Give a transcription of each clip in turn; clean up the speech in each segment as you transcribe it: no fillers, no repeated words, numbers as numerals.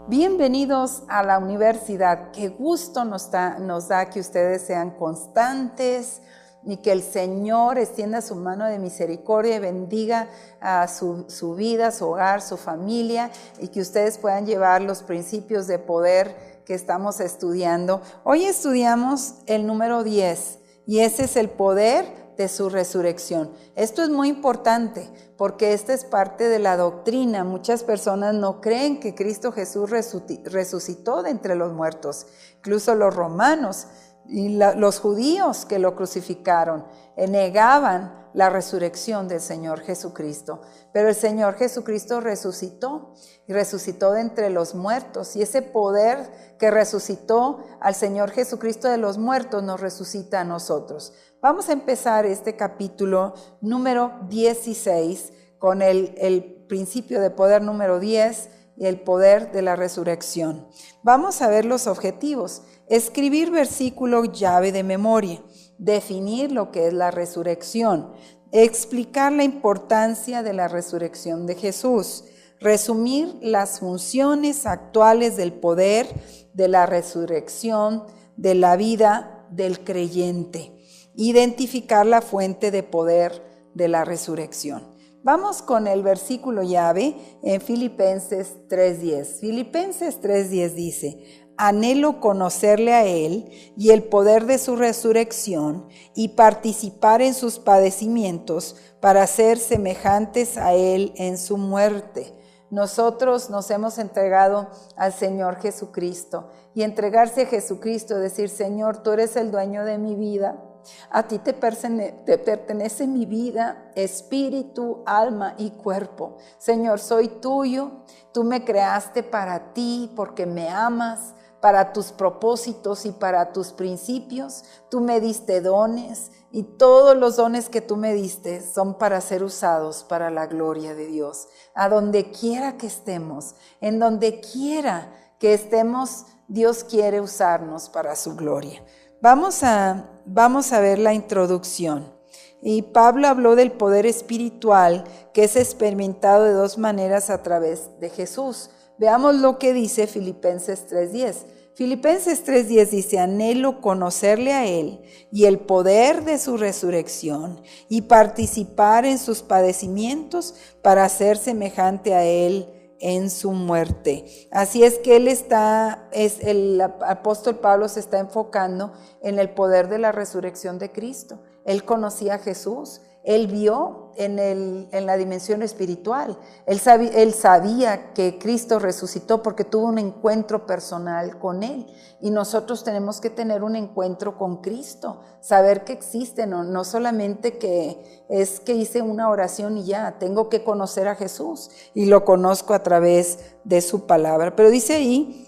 Bienvenidos a la universidad. Qué gusto nos da que ustedes sean constantes y que el Señor extienda su mano de misericordia y bendiga a su vida, su hogar, su familia, y que ustedes puedan llevar los principios de poder que estamos estudiando. Hoy estudiamos el número 10 y ese es el poder de su resurrección. Esto es muy importante porque esta es parte de la doctrina. Muchas personas no creen que Cristo Jesús resucitó de entre los muertos. Incluso los romanos y los judíos que lo crucificaron negaban la resurrección del Señor Jesucristo. Pero el Señor Jesucristo resucitó y resucitó de entre los muertos. Y ese poder que resucitó al Señor Jesucristo de los muertos nos resucita a nosotros. Vamos a empezar este capítulo número 16 con el principio de poder número 10 y el poder de la resurrección. Vamos a ver los objetivos. Escribir versículo llave de memoria, definir lo que es la resurrección, explicar la importancia de la resurrección de Jesús, resumir las funciones actuales del poder de la resurrección de la vida del creyente, identificar la fuente de poder de la resurrección. Vamos con el versículo llave en Filipenses 3:10. Filipenses 3:10 dice: anhelo conocerle a Él y el poder de su resurrección y participar en sus padecimientos para ser semejantes a Él en su muerte. Nosotros nos hemos entregado al Señor Jesucristo, y entregarse a Jesucristo, decir: Señor, tú eres el dueño de mi vida. A ti te pertenece mi vida, espíritu, alma y cuerpo. Señor, soy tuyo. Tú me creaste para ti porque me amas, para tus propósitos y para tus principios. Tú me diste dones y todos los dones que tú me diste son para ser usados para la gloria de Dios. A donde quiera que estemos, en donde quiera que estemos, Dios quiere usarnos para su gloria. Vamos a ver la introducción. Y Pablo habló del poder espiritual que es experimentado de dos maneras a través de Jesús. Veamos lo que dice Filipenses 3:10. Filipenses 3:10 dice: anhelo conocerle a Él y el poder de su resurrección y participar en sus padecimientos para ser semejante a Él en su muerte. Así es que el apóstol Pablo se está enfocando en el poder de la resurrección de Cristo. Él conocía a Jesús, él vio en la dimensión espiritual, él sabía que Cristo resucitó porque tuvo un encuentro personal con Él, y nosotros tenemos que tener un encuentro con Cristo, saber que existe, no solamente que es que hice una oración y ya, tengo que conocer a Jesús y lo conozco a través de su palabra. Pero dice ahí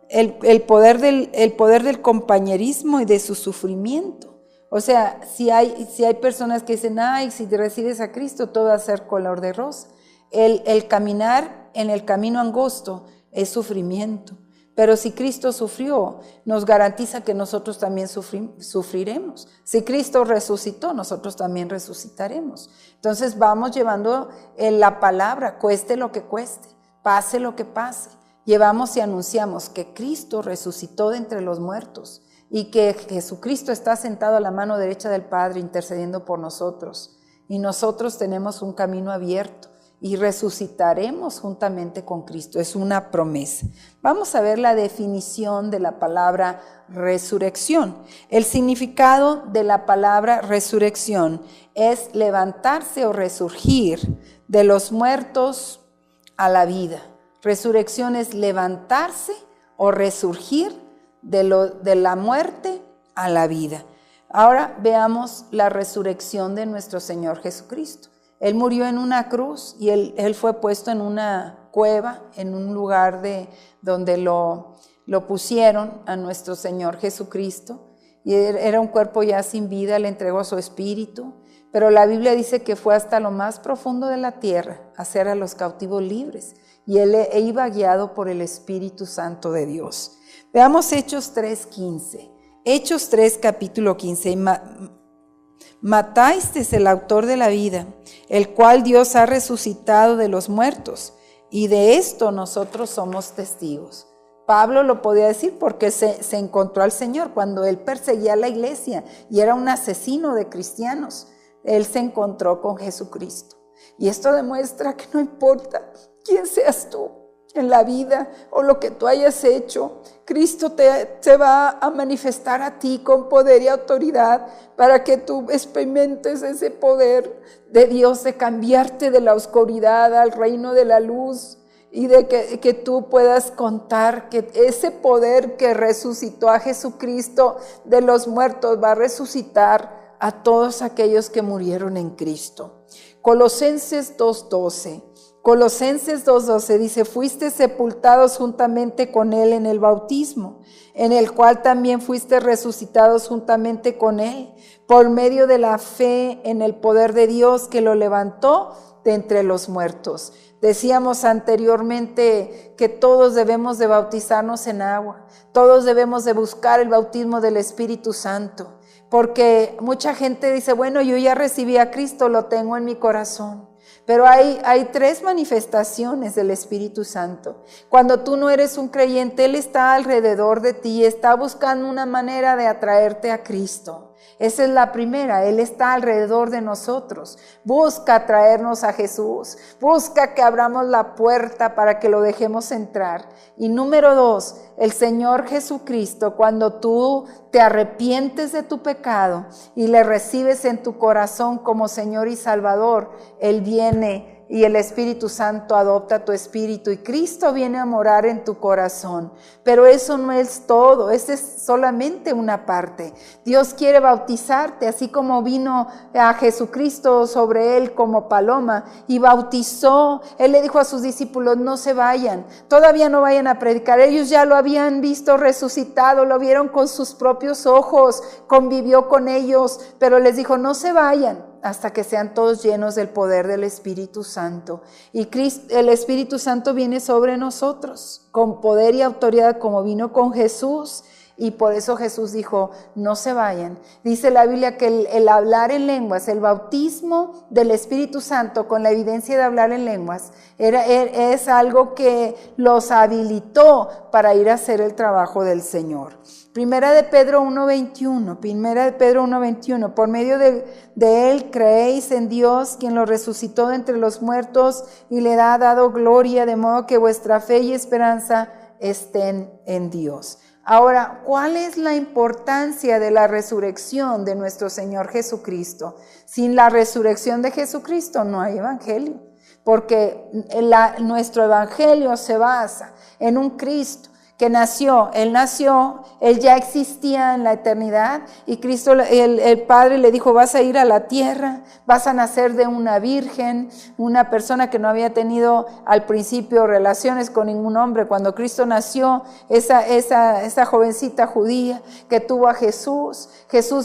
el poder del compañerismo y de su sufrimiento. O sea, si hay personas que dicen: ay, si recibes a Cristo todo va a ser color de rosa. El caminar en el camino angosto es sufrimiento. Pero si Cristo sufrió, nos garantiza que nosotros también sufriremos. Si Cristo resucitó, nosotros también resucitaremos. Entonces vamos llevando la palabra, cueste lo que cueste, pase lo que pase. Llevamos y anunciamos que Cristo resucitó de entre los muertos y que Jesucristo está sentado a la mano derecha del Padre intercediendo por nosotros. Y nosotros tenemos un camino abierto y resucitaremos juntamente con Cristo. Es una promesa. Vamos a ver la definición de la palabra resurrección. El significado de la palabra resurrección es levantarse o resurgir de los muertos a la vida. Resurrección es levantarse o resurgir de la muerte a la vida. Ahora veamos la resurrección de nuestro Señor Jesucristo. Él murió en una cruz y él fue puesto en una cueva, en un lugar donde lo pusieron a nuestro Señor Jesucristo. Y era un cuerpo ya sin vida, le entregó su espíritu. Pero la Biblia dice que fue hasta lo más profundo de la tierra a hacer a los cautivos libres. Y él iba guiado por el Espíritu Santo de Dios. Veamos Hechos 3:15. Hechos 3, capítulo 15. Matáis es el autor de la vida, el cual Dios ha resucitado de los muertos, Y de esto nosotros somos testigos. Pablo lo podía decir porque se encontró al Señor cuando él perseguía a la iglesia y era un asesino de cristianos. Él se encontró con Jesucristo. Y esto demuestra que no importa quién seas tú en la vida o lo que tú hayas hecho, Cristo se va a manifestar a ti con poder y autoridad para que tú experimentes ese poder de Dios de cambiarte de la oscuridad al reino de la luz. Y de que tú puedas contar que ese poder que resucitó a Jesucristo de los muertos va a resucitar a todos aquellos que murieron en Cristo. Colosenses 2:12. Colosenses 2:12 dice, fuiste sepultados juntamente con Él en el bautismo, en el cual también fuiste resucitados juntamente con Él, por medio de la fe en el poder de Dios que lo levantó de entre los muertos. Decíamos anteriormente que todos debemos de bautizarnos en agua, todos debemos de buscar el bautismo del Espíritu Santo, porque mucha gente dice, bueno, yo ya recibí a Cristo, lo tengo en mi corazón. Pero hay 3 manifestaciones del Espíritu Santo. Cuando tú no eres un creyente, Él está alrededor de ti, está buscando una manera de atraerte a Cristo. Esa es la primera, Él está alrededor de nosotros. Busca traernos a Jesús, busca que abramos la puerta para que lo dejemos entrar. Y número 2, el Señor Jesucristo, cuando tú te arrepientes de tu pecado y le recibes en tu corazón como Señor y Salvador, Él viene y el Espíritu Santo adopta tu espíritu y Cristo viene a morar en tu corazón. Pero eso no es todo, esa es solamente una parte. Dios quiere bautizarte, así como vino a Jesucristo sobre él como paloma y bautizó. Él le dijo a sus discípulos, no se vayan, todavía no vayan a predicar. Ellos ya lo habían visto resucitado, lo vieron con sus propios ojos, convivió con ellos, pero les dijo, no se vayan hasta que sean todos llenos del poder del Espíritu Santo. Y el Espíritu Santo viene sobre nosotros con poder y autoridad como vino con Jesús. Y por eso Jesús dijo, no se vayan. Dice la Biblia que el hablar en lenguas, el bautismo del Espíritu Santo con la evidencia de hablar en lenguas, es algo que los habilitó para ir a hacer el trabajo del Señor. Primera de Pedro 1:21, por medio de Él creéis en Dios, quien lo resucitó de entre los muertos y le ha dado gloria, de modo que vuestra fe y esperanza estén en Dios. Ahora, ¿cuál es la importancia de la resurrección de nuestro Señor Jesucristo? Sin la resurrección de Jesucristo no hay evangelio, porque nuestro evangelio se basa en un Cristo que nació, Él ya existía en la eternidad y Cristo, el Padre le dijo, vas a ir a la tierra, vas a nacer de una virgen, una persona que no había tenido al principio relaciones con ningún hombre. Cuando Cristo nació, esa jovencita judía que tuvo a Jesús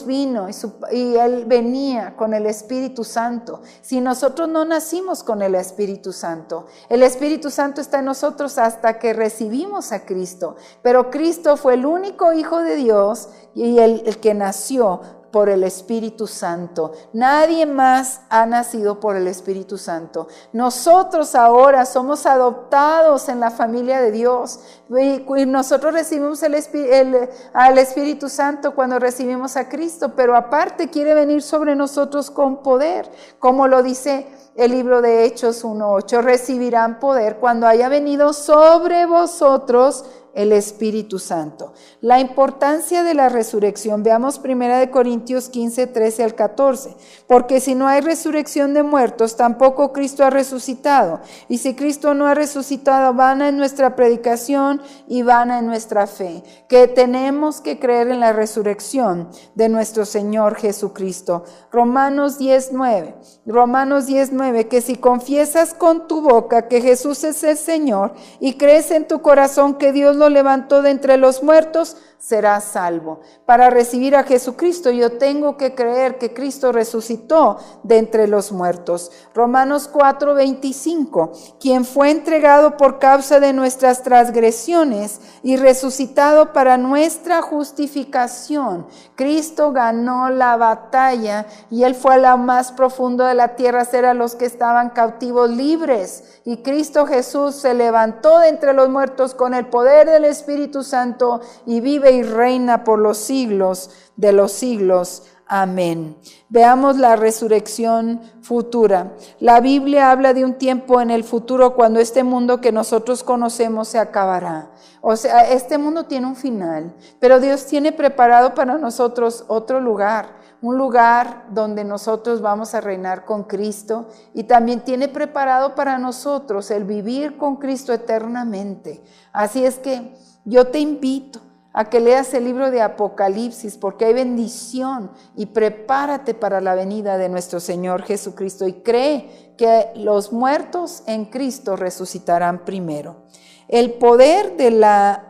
vino y Él venía con el Espíritu Santo. Si nosotros no nacimos con el Espíritu Santo está en nosotros hasta que recibimos a Cristo. Pero Cristo fue el único Hijo de Dios y el que nació por el Espíritu Santo. Nadie más ha nacido por el Espíritu Santo. Nosotros ahora somos adoptados en la familia de Dios y nosotros recibimos al Espíritu Santo cuando recibimos a Cristo, pero aparte quiere venir sobre nosotros con poder, como lo dice el libro de Hechos 1:8, recibirán poder cuando haya venido sobre vosotros el Espíritu Santo. La importancia de la resurrección, veamos 1 Corintios 15:13-14, porque si no hay resurrección de muertos, tampoco Cristo ha resucitado, y si Cristo no ha resucitado, vana es nuestra predicación y vana es nuestra fe, que tenemos que creer en la resurrección de nuestro Señor Jesucristo. Romanos 10:9, que si confiesas con tu boca que Jesús es el Señor y crees en tu corazón que Dios lo lo levantó de entre los muertos, serás salvo. Para recibir a Jesucristo yo tengo que creer que Cristo resucitó de entre los muertos. Romanos 4:25, quien fue entregado por causa de nuestras transgresiones y resucitado para nuestra justificación. Cristo ganó la batalla y Él fue a lo más profundo de la tierra a hacer a los que estaban cautivos libres. Y Cristo Jesús se levantó de entre los muertos con el poder del Espíritu Santo y vive y reina por los siglos de los siglos. Amén. Veamos la resurrección futura. La Biblia habla de un tiempo en el futuro cuando este mundo que nosotros conocemos se acabará. O sea, este mundo tiene un final, pero Dios tiene preparado para nosotros otro lugar, un lugar donde nosotros vamos a reinar con Cristo, y también tiene preparado para nosotros el vivir con Cristo eternamente. Así es que yo te invito a que leas el libro de Apocalipsis, porque hay bendición, y prepárate para la venida de nuestro Señor Jesucristo y cree que los muertos en Cristo resucitarán primero. El poder de la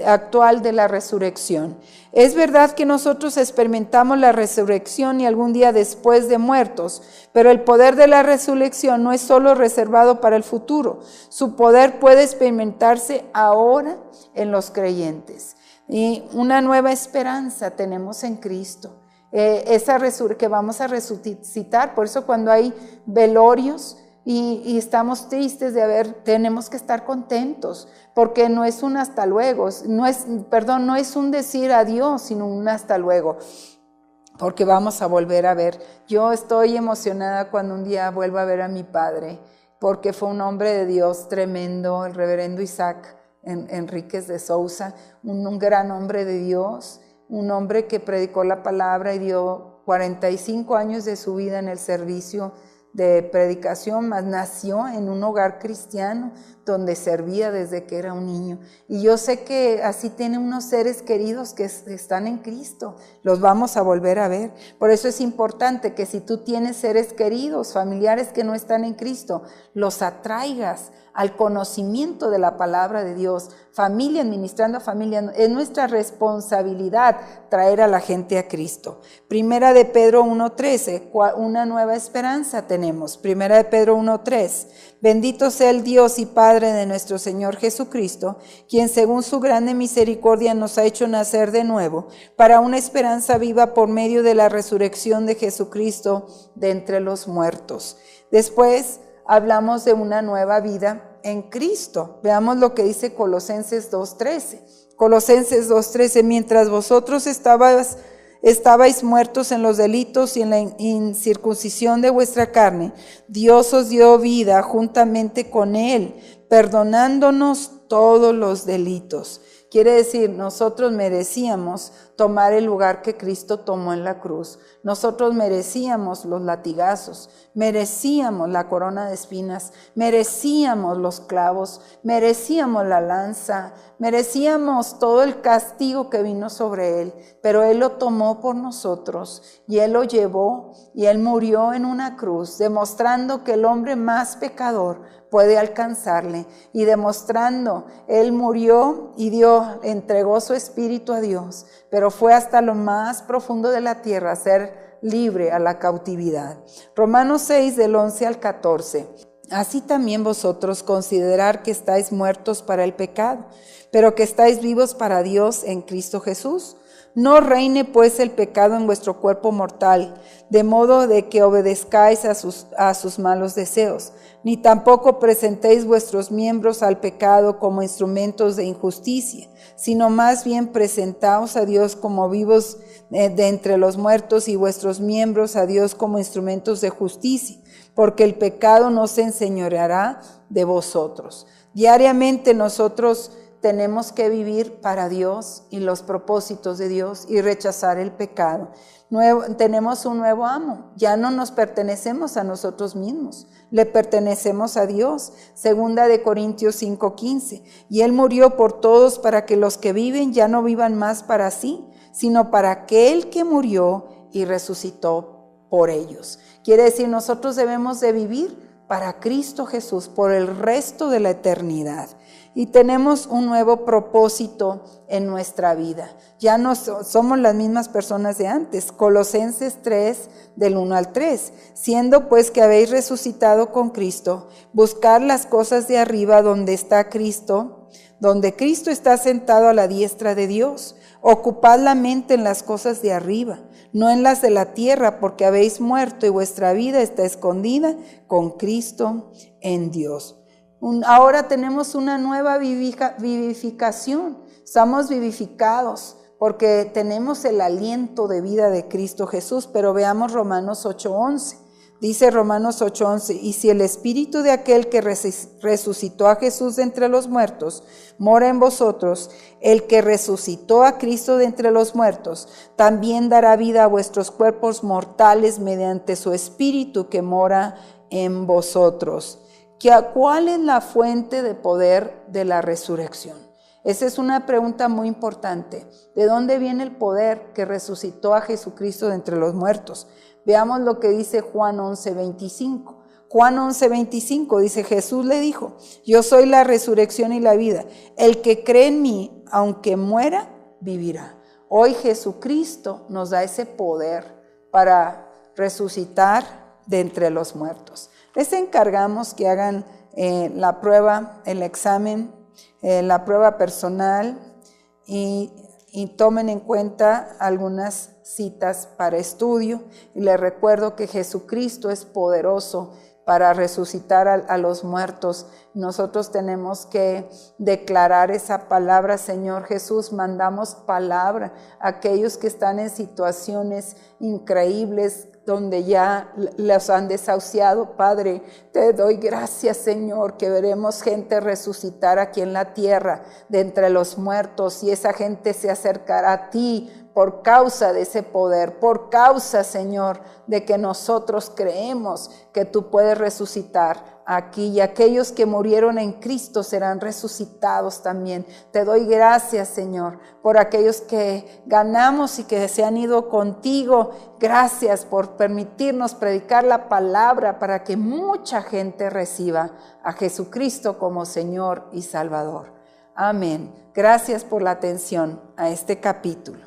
actual de la resurrección. Es verdad que nosotros experimentamos la resurrección y algún día después de muertos, pero el poder de la resurrección no es solo reservado para el futuro. Su poder puede experimentarse ahora en los creyentes. Y una nueva esperanza tenemos en Cristo. Esa que vamos a resucitar. Por eso cuando hay velorios y estamos tristes tenemos que estar contentos, porque no es un hasta luego, no es un decir adiós, sino un hasta luego, porque vamos a volver a ver. Yo estoy emocionada cuando un día vuelva a ver a mi padre, porque fue un hombre de Dios tremendo, el reverendo Isaac Enríquez de Sousa, un gran hombre de Dios, un hombre que predicó la palabra y dio 45 años de su vida en el servicio de predicación, mas nació en un hogar cristiano donde servía desde que era un niño. Y yo sé que así tiene unos seres queridos que están en Cristo, los vamos a volver a ver. Por eso es importante que si tú tienes seres queridos, familiares que no están en Cristo, los atraigas al conocimiento de la palabra de Dios. Familia, administrando a familia, es nuestra responsabilidad traer a la gente a Cristo. Primera de Pedro 1:13, una nueva esperanza tenemos. Primera de Pedro 1:3, bendito sea el Dios y Padre de nuestro Señor Jesucristo, quien según su grande misericordia nos ha hecho nacer de nuevo para una esperanza viva por medio de la resurrección de Jesucristo de entre los muertos. Después hablamos de una nueva vida en Cristo. Veamos lo que dice Colosenses 2:13. Colosenses 2:13, mientras vosotros estabais muertos en los delitos y en la incircuncisión de vuestra carne, Dios os dio vida juntamente con Él, perdonándonos todos los delitos. Quiere decir, nosotros merecíamos tomar el lugar que Cristo tomó en la cruz. Nosotros merecíamos los latigazos, merecíamos la corona de espinas, merecíamos los clavos, merecíamos la lanza, merecíamos todo el castigo que vino sobre Él, pero Él lo tomó por nosotros y Él lo llevó y Él murió en una cruz, demostrando que el hombre más pecador puede alcanzarle, y demostrando, Él murió y entregó su espíritu a Dios, pero fue hasta lo más profundo de la tierra a ser libre a la cautividad. Romanos 6 del 11 al 14. Así también vosotros considerad que estáis muertos para el pecado, pero que estáis vivos para Dios en Cristo Jesús. No reine pues el pecado en vuestro cuerpo mortal, de modo de que obedezcáis a sus malos deseos, ni tampoco presentéis vuestros miembros al pecado como instrumentos de injusticia, sino más bien presentaos a Dios como vivos de entre los muertos y vuestros miembros a Dios como instrumentos de justicia, porque el pecado no se enseñoreará de vosotros. Diariamente nosotros tenemos que vivir para Dios y los propósitos de Dios y rechazar el pecado. Tenemos un nuevo amo, ya no nos pertenecemos a nosotros mismos, le pertenecemos a Dios. Segunda de Corintios 5:15, y Él murió por todos para que los que viven ya no vivan más para sí, sino para aquel que murió y resucitó por ellos. Quiere decir, nosotros debemos de vivir para Cristo Jesús por el resto de la eternidad. y tenemos un nuevo propósito en nuestra vida. Ya no somos las mismas personas de antes. Colosenses 3, del 1 al 3. Siendo pues que habéis resucitado con Cristo, buscar las cosas de arriba donde está Cristo, donde Cristo está sentado a la diestra de Dios. Ocupad la mente en las cosas de arriba, no en las de la tierra, porque habéis muerto y vuestra vida está escondida con Cristo en Dios. Ahora tenemos una nueva vivificación. Estamos vivificados porque tenemos el aliento de vida de Cristo Jesús. Pero veamos Romanos 8:11. Dice Romanos 8:11, y si el espíritu de aquel que resucitó a Jesús de entre los muertos mora en vosotros, el que resucitó a Cristo de entre los muertos también dará vida a vuestros cuerpos mortales mediante su espíritu que mora en vosotros. ¿Cuál es la fuente de poder de la resurrección? Esa es una pregunta muy importante. ¿De dónde viene el poder que resucitó a Jesucristo de entre los muertos? Veamos lo que dice Juan 11:25. Juan 11:25 dice, Jesús le dijo, yo soy la resurrección y la vida. El que cree en mí, aunque muera, vivirá. Hoy Jesucristo nos da ese poder para resucitar de entre los muertos. Les encargamos que hagan la prueba, el examen, la prueba personal y tomen en cuenta algunas citas para estudio. Y les recuerdo que Jesucristo es poderoso para resucitar a los muertos. Nosotros tenemos que declarar esa palabra. Señor Jesús, mandamos palabra a aquellos que están en situaciones increíbles, donde ya los han desahuciado. Padre, te doy gracias, Señor, que veremos gente resucitar aquí en la tierra de entre los muertos, y esa gente se acercará a ti por causa de ese poder, por causa, Señor, de que nosotros creemos que tú puedes resucitar aquí, y aquellos que murieron en Cristo serán resucitados también. Te doy gracias, Señor, por aquellos que ganamos y que se han ido contigo. Gracias por permitirnos predicar la palabra para que mucha gente reciba a Jesucristo como Señor y Salvador. Amén. Gracias por la atención a este capítulo.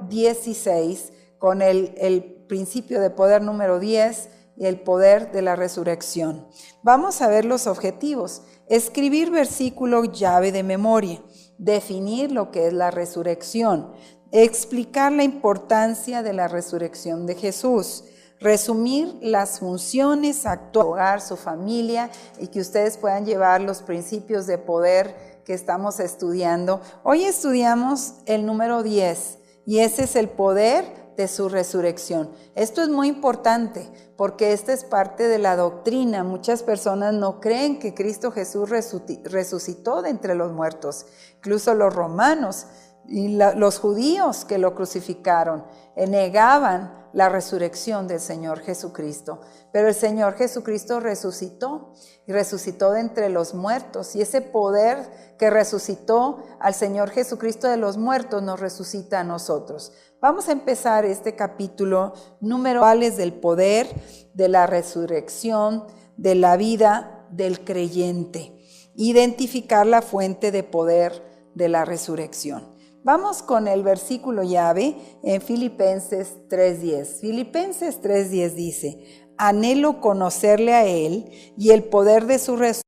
16 con el principio de poder número 10 y el poder de la resurrección. Vamos a ver los objetivos. Escribir versículo llave de memoria, definir lo que es la resurrección, explicar la importancia de la resurrección de Jesús, resumir las funciones, actuar, hogar, su familia, y que ustedes puedan llevar los principios de poder que estamos estudiando. Hoy estudiamos el número 10. Y ese es el poder de su resurrección. Esto es muy importante porque esta es parte de la doctrina. Muchas personas no creen que Cristo Jesús resucitó de entre los muertos. Incluso los romanos y los judíos que lo crucificaron negaban la resurrección del Señor Jesucristo. Pero el Señor Jesucristo resucitó, y resucitó de entre los muertos, y ese poder que resucitó al Señor Jesucristo de los muertos nos resucita a nosotros. Vamos a empezar este capítulo número del poder de la resurrección, de la vida del creyente. Identificar la fuente de poder de la resurrección. Vamos con el versículo llave en Filipenses 3:10. Filipenses 3:10 dice, anhelo conocerle a Él y el poder de su resurrección.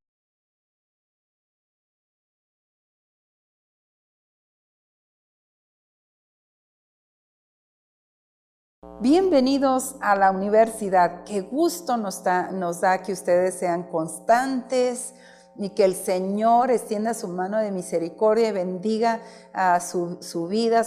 Bienvenidos a la universidad. Qué gusto nos da que ustedes sean constantes y que el Señor extienda su mano de misericordia y bendiga a su vida.